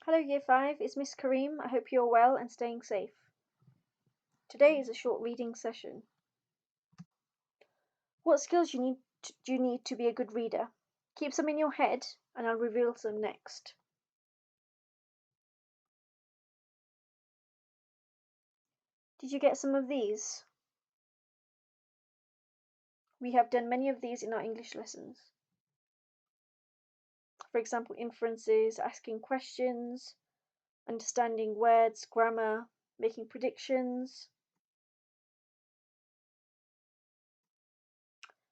Hello Year 5, it's Miss Kareem. I hope you're well and staying safe. Today is a short reading session. What skills do you need to be a good reader? Keep some in your head and I'll reveal some next. Did you get some of these? We have done many of these in our English lessons. For example, inferences, asking questions, understanding words, grammar, making predictions.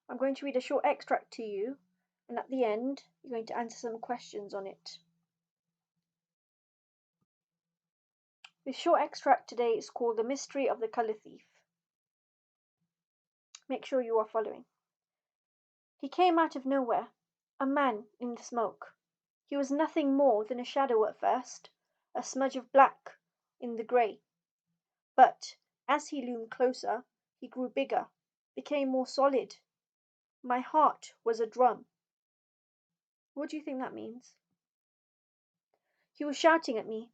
I'm going to read a short extract to you, and at the end, you're going to answer some questions on it. This short extract today is called The Mystery of the Colour Thief. Make sure you are following. He came out of nowhere, a man in the smoke. He was nothing more than a shadow at first, a smudge of black in the grey. But as he loomed closer, he grew bigger, became more solid. My heart was a drum. What do you think that means? He was shouting at me,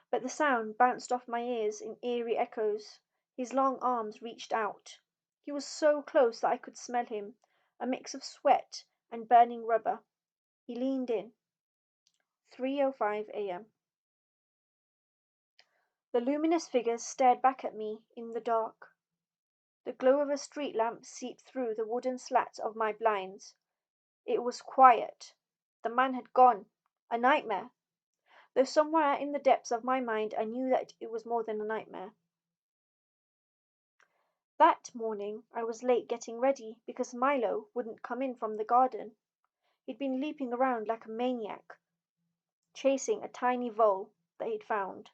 but the sound bounced off my ears in eerie echoes. His long arms reached out. He was so close that I could smell him, a mix of sweat and burning rubber. He leaned in. 3:05 a.m. The luminous figures stared back at me in the dark. The glow of a street lamp seeped through the wooden slats of my blinds. It was quiet. The man had gone. A nightmare. Though somewhere in the depths of my mind I knew that it was more than a nightmare. That morning I was late getting ready because Milo wouldn't come in from the garden. He'd been leaping around like a maniac, chasing a tiny vole that he'd found.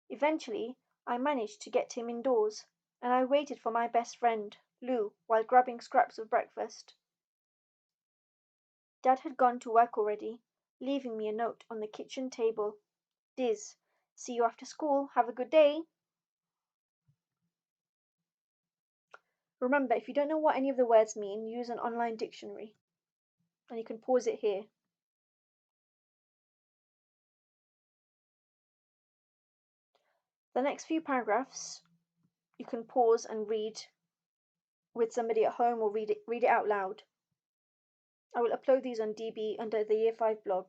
Eventually I managed to get him indoors, and I waited for my best friend, Lou, while grabbing scraps of breakfast. Dad had gone to work already, leaving me a note on the kitchen table. Diz, see you after school. Have a good day. Remember, if you don't know what any of the words mean, use an online dictionary. And you can pause it here. The next few paragraphs you can pause and read with somebody at home or read it out loud. I will upload these on DB under the Year 5 blog.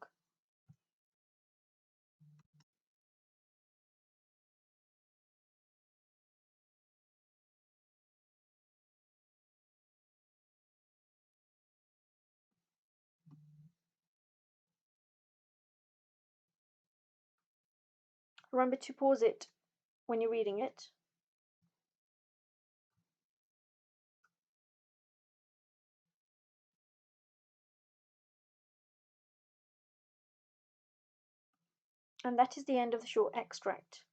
Remember to pause it when you're reading it. And that is the end of the short extract.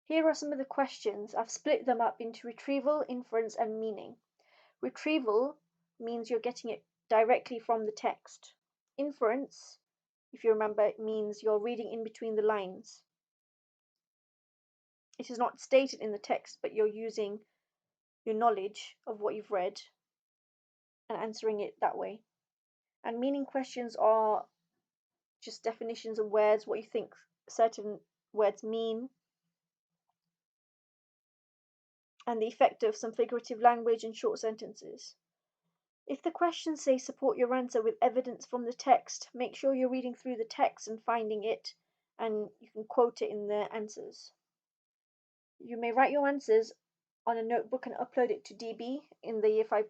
Here are some of the questions. I've split them up into retrieval, inference, and meaning. Retrieval means you're getting it directly from the text. Inference, if you remember, it means you're reading in between the lines. It is not stated in the text, but you're using your knowledge of what you've read and answering it that way. And meaning questions are just definitions of words, what you think certain words mean, and the effect of some figurative language and short sentences. If the questions say support your answer with evidence from the text, make sure you're reading through the text and finding it, and you can quote it in the answers. You may write your answers on a notebook and upload it to DB in the Year 5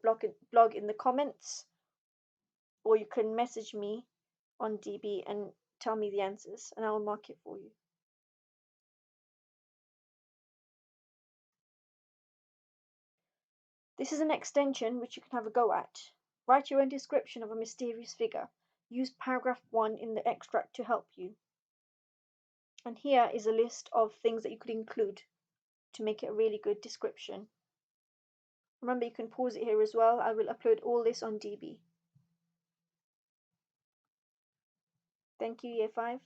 blog in the comments, or you can message me on DB and tell me the answers, and I will mark it for you. This is an extension which you can have a go at. Write your own description of a mysterious figure. Use paragraph 1 in the extract to help you. And here is a list of things that you could include to make it a really good description. Remember, you can pause it here as well. I will upload all this on DB. Thank you, Year 5.